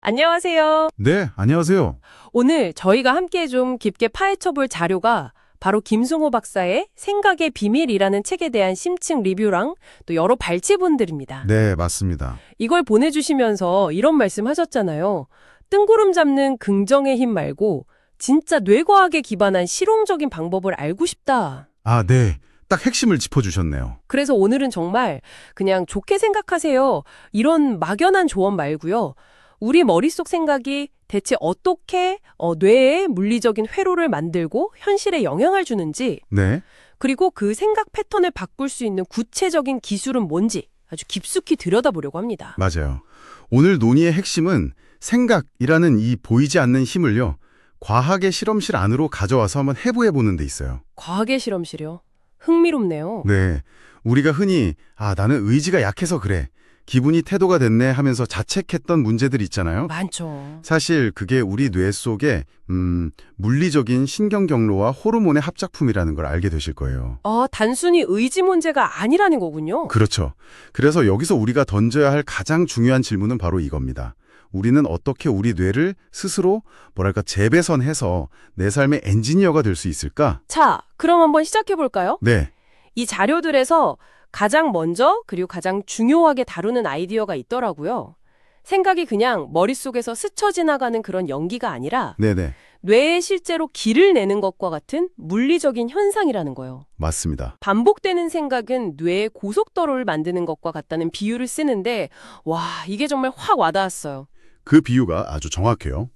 안녕하세요. 네, 안녕하세요. 오늘 저희가 함께 좀 깊게 파헤쳐볼 자료가 바로 김승호 박사의 생각의 비밀이라는 책에 대한 심층 리뷰랑 또 여러 발췌본들입니다. 네, 맞습니다. 이걸 보내주시면서 이런 말씀 하셨잖아요. 뜬구름 잡는 긍정의 힘 말고 진짜 뇌과학에 기반한 실용적인 방법을 알고 싶다. 아, 네. 딱 핵심을 짚어주셨네요. 그래서 오늘은 정말 그냥 좋게 생각하세요. 이런 막연한 조언 말고요. 우리 머릿속 생각이 대체 어떻게 뇌에 물리적인 회로를 만들고 현실에 영향을 주는지, 네. 그리고 그 생각 패턴을 바꿀 수 있는 구체적인 기술은 뭔지 아주 깊숙이 들여다보려고 합니다. 맞아요. 오늘 논의의 핵심은 생각이라는 이 보이지 않는 힘을요, 과학의 실험실 안으로 가져와서 한번 해부해보는 데 있어요. 과학의 실험실이요? 흥미롭네요. 네. 우리가 흔히, 나는 의지가 약해서 그래. 기분이 태도가 됐네 하면서 자책했던 문제들 있잖아요. 많죠. 사실 그게 우리 뇌 속의 물리적인 신경 경로와 호르몬의 합작품이라는 걸 알게 되실 거예요. 단순히 의지 문제가 아니라는 거군요. 그렇죠. 그래서 여기서 우리가 던져야 할 가장 중요한 질문은 바로 이겁니다. 우리는 어떻게 우리 뇌를 스스로 재배선해서 내 삶의 엔지니어가 될 수 있을까? 자, 그럼 한번 시작해볼까요? 네, 이 자료들에서 가장 먼저 그리고 가장 중요하게 다루는 아이디어가 있더라고요. 생각이 그냥 머릿속에서 스쳐 지나가는 그런 연기가 아니라 네네, 뇌에 실제로 길을 내는 것과 같은 물리적인 현상이라는 거예요. 맞습니다. 반복되는 생각은 뇌의 고속도로를 만드는 것과 같다는 비유를 쓰는데 와, 이게 정말 확 와닿았어요. 그 비유가 아주 정확해요.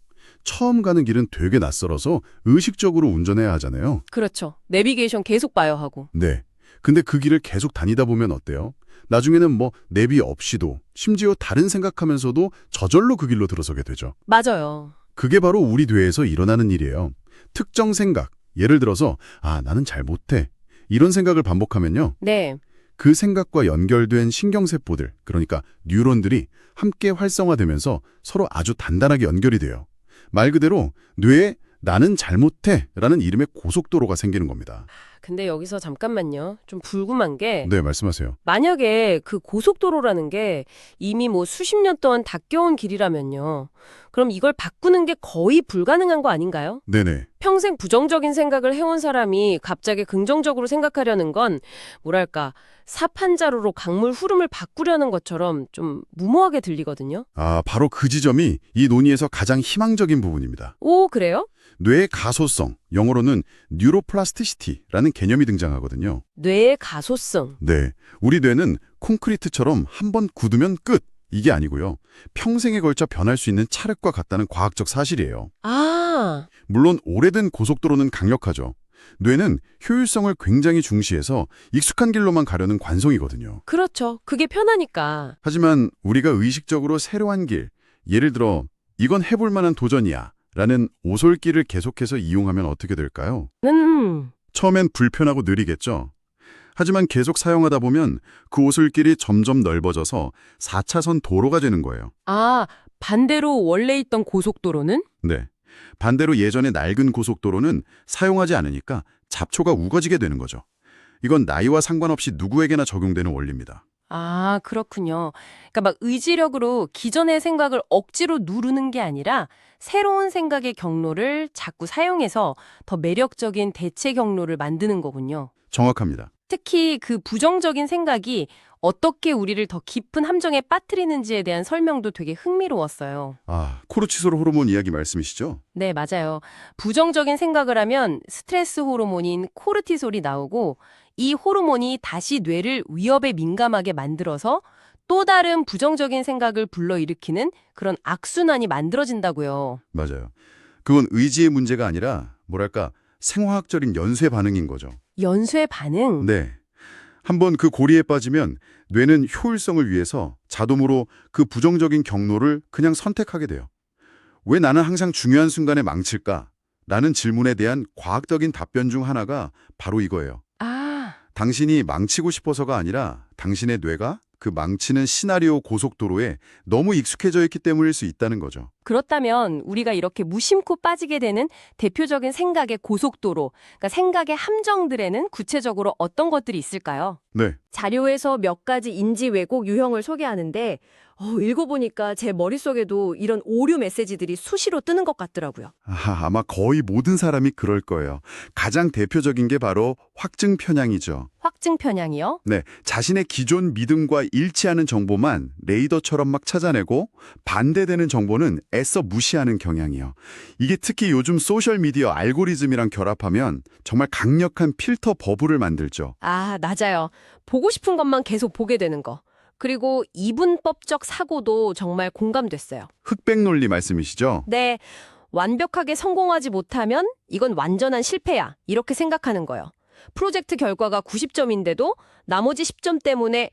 처음 가는 길은 되게 낯설어서 의식적으로 운전해야 하잖아요. 그렇죠. 내비게이션 계속 봐야 하고. 네. 근데 그 길을 계속 다니다 보면 어때요? 나중에는 내비 없이도 심지어 다른 생각하면서도 저절로 그 길로 들어서게 되죠. 맞아요. 그게 바로 우리 뇌에서 일어나는 일이에요. 특정 생각, 예를 들어서 나는 잘 못해. 이런 생각을 반복하면요. 네. 그 생각과 연결된 신경세포들, 그러니까 뉴런들이 함께 활성화되면서 서로 아주 단단하게 연결이 돼요. 말 그대로 뇌에 나는 잘 못해 라는 이름의 고속도로가 생기는 겁니다. 근데 여기서 잠깐만요. 좀 궁금한 게 네, 말씀하세요. 만약에 그 고속도로라는 게 이미 수십 년 동안 닦여온 길이라면요. 그럼 이걸 바꾸는 게 거의 불가능한 거 아닌가요? 네네. 평생 부정적인 생각을 해온 사람이 갑자기 긍정적으로 생각하려는 건 뭐랄까 삽 한 자루로 강물 흐름을 바꾸려는 것처럼 좀 무모하게 들리거든요. 바로 그 지점이 이 논의에서 가장 희망적인 부분입니다. 오, 그래요? 뇌의 가소성, 영어로는 뉴로플라스티시티라는 개념이 등장하거든요. 뇌의 가소성. 네, 우리 뇌는 콘크리트처럼 한 번 굳으면 끝! 이게 아니고요. 평생에 걸쳐 변할 수 있는 찰흙과 같다는 과학적 사실이에요. 아, 물론 오래된 고속도로는 강력하죠. 뇌는 효율성을 굉장히 중시해서 익숙한 길로만 가려는 관성이거든요. 그렇죠. 그게 편하니까. 하지만 우리가 의식적으로 새로운 길, 예를 들어 이건 해볼 만한 도전이야 라는 오솔길을 계속해서 이용하면 어떻게 될까요? 처음엔 불편하고 느리겠죠. 하지만 계속 사용하다 보면 그 오솔길이 점점 넓어져서 4차선 도로가 되는 거예요. 반대로 원래 있던 고속도로는? 네. 반대로 예전의 낡은 고속도로는 사용하지 않으니까 잡초가 우거지게 되는 거죠. 이건 나이와 상관없이 누구에게나 적용되는 원리입니다. 그렇군요. 그러니까 의지력으로 기존의 생각을 억지로 누르는 게 아니라 새로운 생각의 경로를 자꾸 사용해서 더 매력적인 대체 경로를 만드는 거군요. 정확합니다. 특히 그 부정적인 생각이 어떻게 우리를 더 깊은 함정에 빠뜨리는지에 대한 설명도 되게 흥미로웠어요. 코르치솔 호르몬 이야기 말씀이시죠? 네, 맞아요. 부정적인 생각을 하면 스트레스 호르몬인 코르티솔이 나오고 이 호르몬이 다시 뇌를 위협에 민감하게 만들어서 또 다른 부정적인 생각을 불러일으키는 그런 악순환이 만들어진다고요. 맞아요. 그건 의지의 문제가 아니라 생화학적인 연쇄 반응인 거죠. 연쇄 반응? 네. 한번 그 고리에 빠지면 뇌는 효율성을 위해서 자동으로 그 부정적인 경로를 그냥 선택하게 돼요. 왜 나는 항상 중요한 순간에 망칠까? 라는 질문에 대한 과학적인 답변 중 하나가 바로 이거예요. 당신이 망치고 싶어서가 아니라 당신의 뇌가 그 망치는 시나리오 고속도로에 너무 익숙해져 있기 때문일 수 있다는 거죠. 그렇다면 우리가 이렇게 무심코 빠지게 되는 대표적인 생각의 고속도로, 그러니까 생각의 함정들에는 구체적으로 어떤 것들이 있을까요? 네. 자료에서 몇 가지 인지 왜곡 유형을 소개하는데 읽어보니까 제 머릿속에도 이런 오류 메시지들이 수시로 뜨는 것 같더라고요. 아마 거의 모든 사람이 그럴 거예요. 가장 대표적인 게 바로 확증 편향이죠. 확증 편향이요? 네, 자신의 기존 믿음과 일치하는 정보만 레이더처럼 막 찾아내고 반대되는 정보는 애써 무시하는 경향이요. 이게 특히 요즘 소셜미디어 알고리즘이랑 결합하면 정말 강력한 필터 버블을 만들죠. 아, 맞아요. 보고 싶은 것만 계속 보게 되는 거. 그리고 이분법적 사고도 정말 공감됐어요. 흑백 논리 말씀이시죠? 네, 완벽하게 성공하지 못하면 이건 완전한 실패야. 이렇게 생각하는 거예요. 프로젝트 결과가 90점인데도 나머지 10점 때문에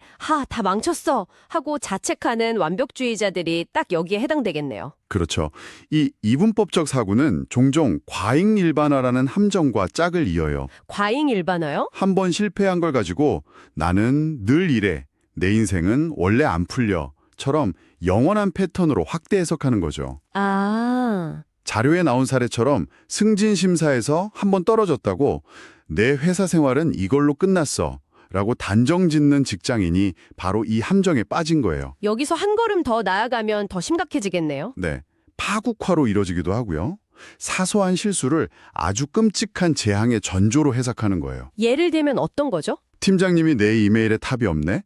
다 망쳤어 하고 자책하는 완벽주의자들이 딱 여기에 해당되겠네요. 그렇죠. 이 이분법적 사고는 종종 과잉 일반화라는 함정과 짝을 이어요. 과잉 일반화요? 한 번 실패한 걸 가지고 나는 늘 이래, 내 인생은 원래 안 풀려처럼 영원한 패턴으로 확대 해석하는 거죠. 아, 자료에 나온 사례처럼 승진 심사에서 한 번 떨어졌다고 내 회사 생활은 이걸로 끝났어 라고 단정 짓는 직장인이 바로 이 함정에 빠진 거예요. 여기서 한 걸음 더 나아가면 더 심각해지겠네요. 네, 파국화로 이뤄지기도 하고요. 사소한 실수를 아주 끔찍한 재앙의 전조로 해석하는 거예요. 예를 들면 어떤 거죠? 팀장님이 내 이메일에 탑이 없네?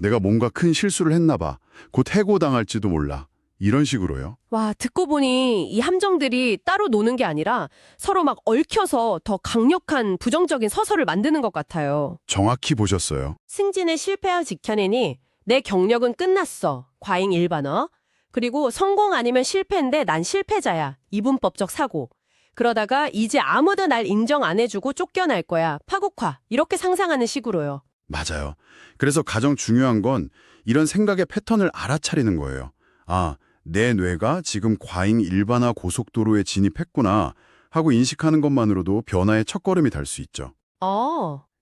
내가 뭔가 큰 실수를 했나 봐. 곧 해고당할지도 몰라. 이런 식으로요. 와, 듣고 보니 이 함정들이 따로 노는 게 아니라 서로 막 얽혀서 더 강력한 부정적인 서서를 만드는 것 같아요. 정확히 보셨어요. 승진에 실패한 직현이니 내 경력은 끝났어. 과잉 일반화. 그리고 성공 아니면 실패인데 난 실패자야. 이분법적 사고. 그러다가 이제 아무도 날 인정 안 해주고 쫓겨날 거야. 파국화. 이렇게 상상하는 식으로요. 맞아요. 그래서 가장 중요한 건 이런 생각의 패턴을 알아차리는 거예요. 내 뇌가 지금 과잉 일반화 고속도로에 진입했구나 하고 인식하는 것만으로도 변화의 첫걸음이 달 수 있죠.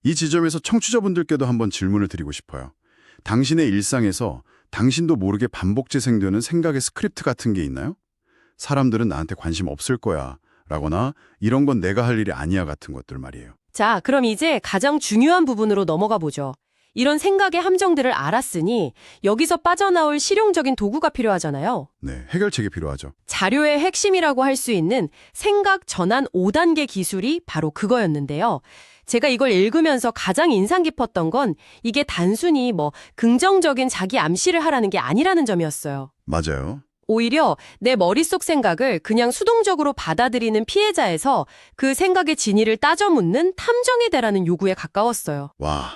이 지점에서 청취자분들께도 한번 질문을 드리고 싶어요. 당신의 일상에서 당신도 모르게 반복 재생되는 생각의 스크립트 같은 게 있나요? 사람들은 나한테 관심 없을 거야 라거나 이런 건 내가 할 일이 아니야 같은 것들 말이에요. 자, 그럼 이제 가장 중요한 부분으로 넘어가 보죠. 이런 생각의 함정들을 알았으니 여기서 빠져나올 실용적인 도구가 필요하잖아요. 네, 해결책이 필요하죠. 자료의 핵심이라고 할 수 있는 생각 전환 5단계 기술이 바로 그거였는데요. 제가 이걸 읽으면서 가장 인상 깊었던 건 이게 단순히 긍정적인 자기 암시를 하라는 게 아니라는 점이었어요. 맞아요. 오히려 내 머릿속 생각을 그냥 수동적으로 받아들이는 피해자에서 그 생각의 진위를 따져 묻는 탐정이 되라는 요구에 가까웠어요. 와,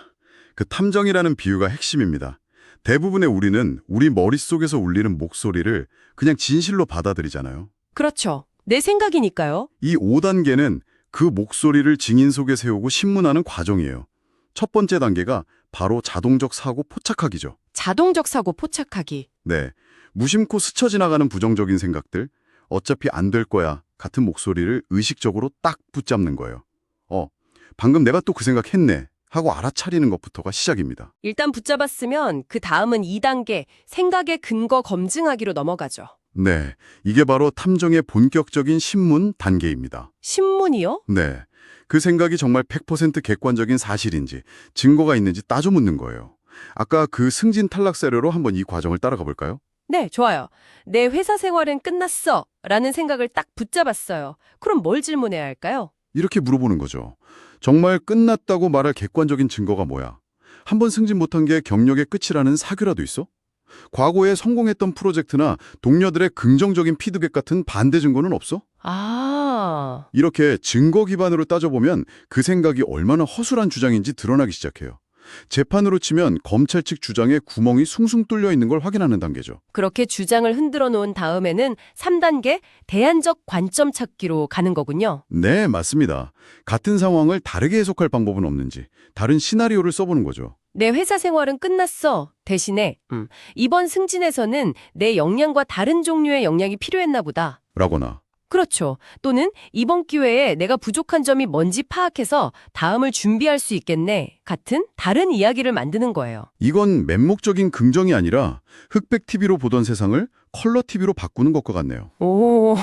그 탐정이라는 비유가 핵심입니다. 대부분의 우리는 우리 머릿속에서 울리는 목소리를 그냥 진실로 받아들이잖아요. 그렇죠. 내 생각이니까요. 이 5단계는 그 목소리를 증인 속에 세우고 신문하는 과정이에요. 첫 번째 단계가 바로 자동적 사고 포착하기죠. 자동적 사고 포착하기. 네, 무심코 스쳐 지나가는 부정적인 생각들, 어차피 안 될 거야 같은 목소리를 의식적으로 딱 붙잡는 거예요. 방금 내가 또 그 생각했네 하고 알아차리는 것부터가 시작입니다. 일단 붙잡았으면 그 다음은 2단계 생각의 근거 검증하기로 넘어가죠. 네, 이게 바로 탐정의 본격적인 신문 단계입니다. 신문이요? 네, 그 생각이 정말 100% 객관적인 사실인지 증거가 있는지 따져 묻는 거예요. 아까 그 승진 탈락 사례로 한번 이 과정을 따라가 볼까요? 네, 좋아요. 내 회사 생활은 끝났어 라는 생각을 딱 붙잡았어요. 그럼 뭘 질문해야 할까요? 이렇게 물어보는 거죠. 정말 끝났다고 말할 객관적인 증거가 뭐야? 한 번 승진 못한 게 경력의 끝이라는 사규라도 있어? 과거에 성공했던 프로젝트나 동료들의 긍정적인 피드백 같은 반대 증거는 없어? 이렇게 증거 기반으로 따져보면 그 생각이 얼마나 허술한 주장인지 드러나기 시작해요. 재판으로 치면 검찰 측 주장에 구멍이 숭숭 뚫려 있는 걸 확인하는 단계죠. 그렇게 주장을 흔들어 놓은 다음에는 3단계 대안적 관점 찾기로 가는 거군요. 네, 맞습니다. 같은 상황을 다르게 해석할 방법은 없는지 다른 시나리오를 써보는 거죠. 내 회사 생활은 끝났어. 대신에 이번 승진에서는 내 역량과 다른 종류의 역량이 필요했나 보다. 라거나 그렇죠. 또는 이번 기회에 내가 부족한 점이 뭔지 파악해서 다음을 준비할 수 있겠네. 같은 다른 이야기를 만드는 거예요. 이건 맹목적인 긍정이 아니라 흑백 TV로 보던 세상을 컬러 TV로 바꾸는 것과 같네요. 오,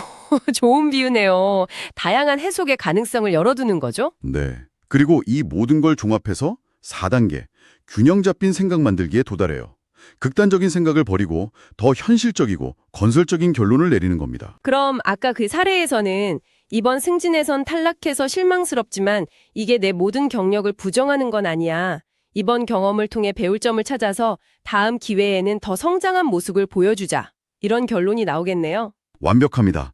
좋은 비유네요. 다양한 해석의 가능성을 열어두는 거죠? 네. 그리고 이 모든 걸 종합해서 4단계, 균형 잡힌 생각 만들기에 도달해요. 극단적인 생각을 버리고 더 현실적이고 건설적인 결론을 내리는 겁니다. 그럼 아까 그 사례에서는 이번 승진에선 탈락해서 실망스럽지만 이게 내 모든 경력을 부정하는 건 아니야. 이번 경험을 통해 배울 점을 찾아서 다음 기회에는 더 성장한 모습을 보여주자. 이런 결론이 나오겠네요. 완벽합니다.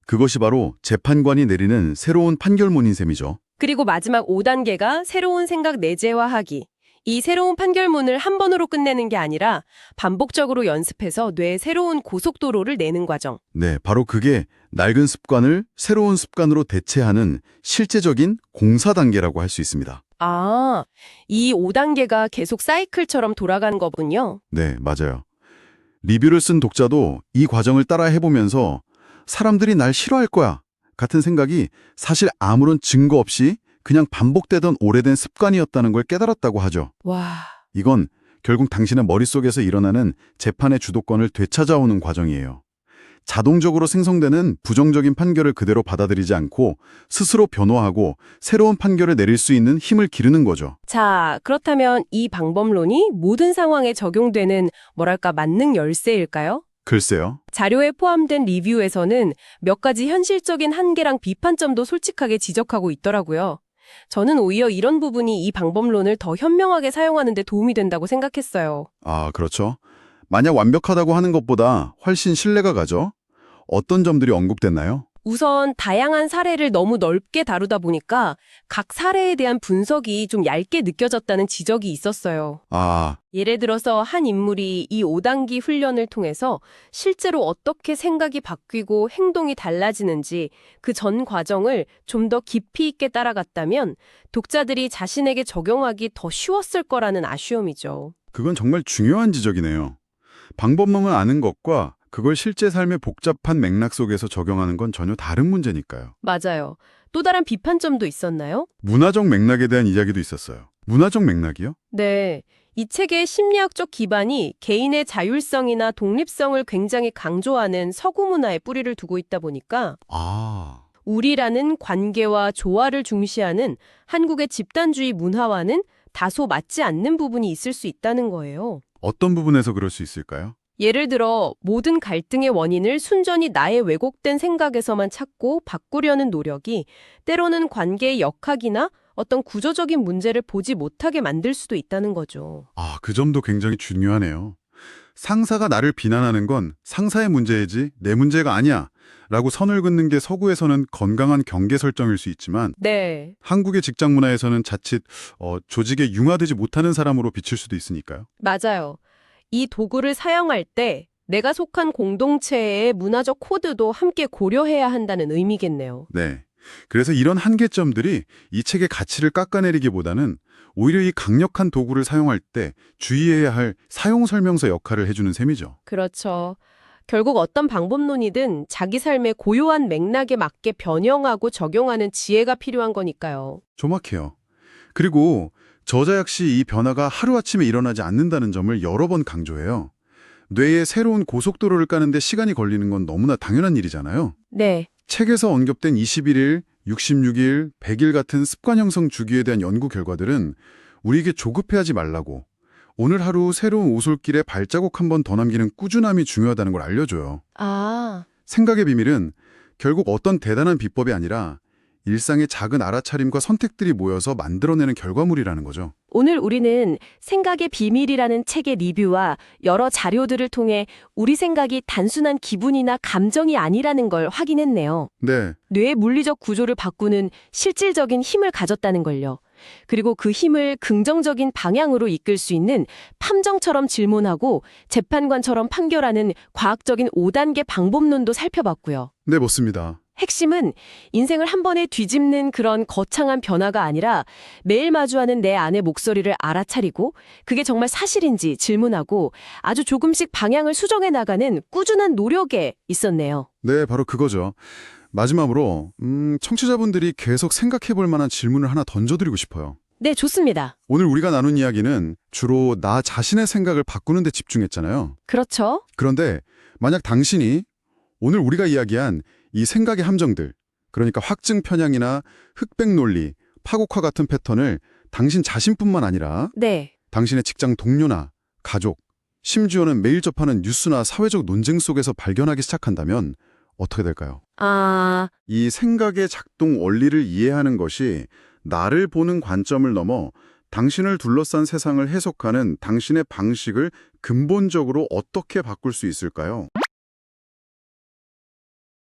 그것이 바로 재판관이 내리는 새로운 판결문인 셈이죠. 그리고 마지막 5단계가 새로운 생각 내재화하기. 이 새로운 판결문을 한 번으로 끝내는 게 아니라 반복적으로 연습해서 뇌에 새로운 고속도로를 내는 과정. 네, 바로 그게 낡은 습관을 새로운 습관으로 대체하는 실제적인 공사 단계라고 할 수 있습니다. 아, 이 5단계가 계속 사이클처럼 돌아가는 거군요. 네, 맞아요. 리뷰를 쓴 독자도 이 과정을 따라 해보면서 사람들이 날 싫어할 거야 같은 생각이 사실 아무런 증거 없이 그냥 반복되던 오래된 습관이었다는 걸 깨달았다고 하죠. 와, 이건 결국 당신의 머릿속에서 일어나는 재판의 주도권을 되찾아오는 과정이에요. 자동적으로 생성되는 부정적인 판결을 그대로 받아들이지 않고 스스로 변화하고 새로운 판결을 내릴 수 있는 힘을 기르는 거죠. 자, 그렇다면 이 방법론이 모든 상황에 적용되는 뭐랄까 만능 열쇠일까요? 글쎄요. 자료에 포함된 리뷰에서는 몇 가지 현실적인 한계랑 비판점도 솔직하게 지적하고 있더라고요. 저는 오히려 이런 부분이 이 방법론을 더 현명하게 사용하는 데 도움이 된다고 생각했어요. 아, 그렇죠. 만약 완벽하다고 하는 것보다 훨씬 신뢰가 가죠. 어떤 점들이 언급됐나요? 우선 다양한 사례를 너무 넓게 다루다 보니까 각 사례에 대한 분석이 좀 얇게 느껴졌다는 지적이 있었어요. 아, 예를 들어서 한 인물이 이 5단기 훈련을 통해서 실제로 어떻게 생각이 바뀌고 행동이 달라지는지 그 전 과정을 좀 더 깊이 있게 따라갔다면 독자들이 자신에게 적용하기 더 쉬웠을 거라는 아쉬움이죠. 그건 정말 중요한 지적이네요. 방법만을 아는 것과 그걸 실제 삶의 복잡한 맥락 속에서 적용하는 건 전혀 다른 문제니까요. 맞아요. 또 다른 비판점도 있었나요? 문화적 맥락에 대한 이야기도 있었어요. 문화적 맥락이요? 네. 이 책의 심리학적 기반이 개인의 자율성이나 독립성을 굉장히 강조하는 서구 문화에 뿌리를 두고 있다 보니까 아, 우리라는 관계와 조화를 중시하는 한국의 집단주의 문화와는 다소 맞지 않는 부분이 있을 수 있다는 거예요. 어떤 부분에서 그럴 수 있을까요? 예를 들어 모든 갈등의 원인을 순전히 나의 왜곡된 생각에서만 찾고 바꾸려는 노력이 때로는 관계의 역학이나 어떤 구조적인 문제를 보지 못하게 만들 수도 있다는 거죠. 아, 그 점도 굉장히 중요하네요. 상사가 나를 비난하는 건 상사의 문제이지 내 문제가 아니야 라고 선을 긋는 게 서구에서는 건강한 경계 설정일 수 있지만 네. 한국의 직장 문화에서는 자칫 조직에 융화되지 못하는 사람으로 비칠 수도 있으니까요. 맞아요. 이 도구를 사용할 때 내가 속한 공동체의 문화적 코드도 함께 고려해야 한다는 의미겠네요. 네. 그래서 이런 한계점들이 이 책의 가치를 깎아내리기보다는 오히려 이 강력한 도구를 사용할 때 주의해야 할 사용 설명서 역할을 해주는 셈이죠. 그렇죠. 결국 어떤 방법론이든 자기 삶의 고요한 맥락에 맞게 변형하고 적용하는 지혜가 필요한 거니까요. 정확해요. 그리고 저자 역시 이 변화가 하루아침에 일어나지 않는다는 점을 여러 번 강조해요. 뇌에 새로운 고속도로를 까는데 시간이 걸리는 건 너무나 당연한 일이잖아요. 네. 책에서 언급된 21일, 66일, 100일 같은 습관 형성 주기에 대한 연구 결과들은 우리에게 조급해하지 말라고 오늘 하루 새로운 오솔길에 발자국 한 번 더 남기는 꾸준함이 중요하다는 걸 알려줘요. 아, 생각의 비밀은 결국 어떤 대단한 비법이 아니라 일상의 작은 알아차림과 선택들이 모여서 만들어내는 결과물이라는 거죠. 오늘 우리는 생각의 비밀이라는 책의 리뷰와 여러 자료들을 통해 우리 생각이 단순한 기분이나 감정이 아니라는 걸 확인했네요. 네, 뇌의 물리적 구조를 바꾸는 실질적인 힘을 가졌다는 걸요. 그리고 그 힘을 긍정적인 방향으로 이끌 수 있는 탐정처럼 질문하고 재판관처럼 판결하는 과학적인 5단계 방법론도 살펴봤고요. 네, 맞습니다. 핵심은 인생을 한 번에 뒤집는 그런 거창한 변화가 아니라 매일 마주하는 내 안의 목소리를 알아차리고 그게 정말 사실인지 질문하고 아주 조금씩 방향을 수정해 나가는 꾸준한 노력에 있었네요. 네, 바로 그거죠. 마지막으로 청취자분들이 계속 생각해 볼 만한 질문을 하나 던져드리고 싶어요. 네, 좋습니다. 오늘 우리가 나눈 이야기는 주로 나 자신의 생각을 바꾸는 데 집중했잖아요. 그렇죠? 그런데 만약 당신이 오늘 우리가 이야기한 이 생각의 함정들, 그러니까 확증 편향이나 흑백 논리, 파국화 같은 패턴을 당신 자신뿐만 아니라 네. 당신의 직장 동료나 가족, 심지어는 매일 접하는 뉴스나 사회적 논쟁 속에서 발견하기 시작한다면 어떻게 될까요? 아, 이 생각의 작동 원리를 이해하는 것이 나를 보는 관점을 넘어 당신을 둘러싼 세상을 해석하는 당신의 방식을 근본적으로 어떻게 바꿀 수 있을까요?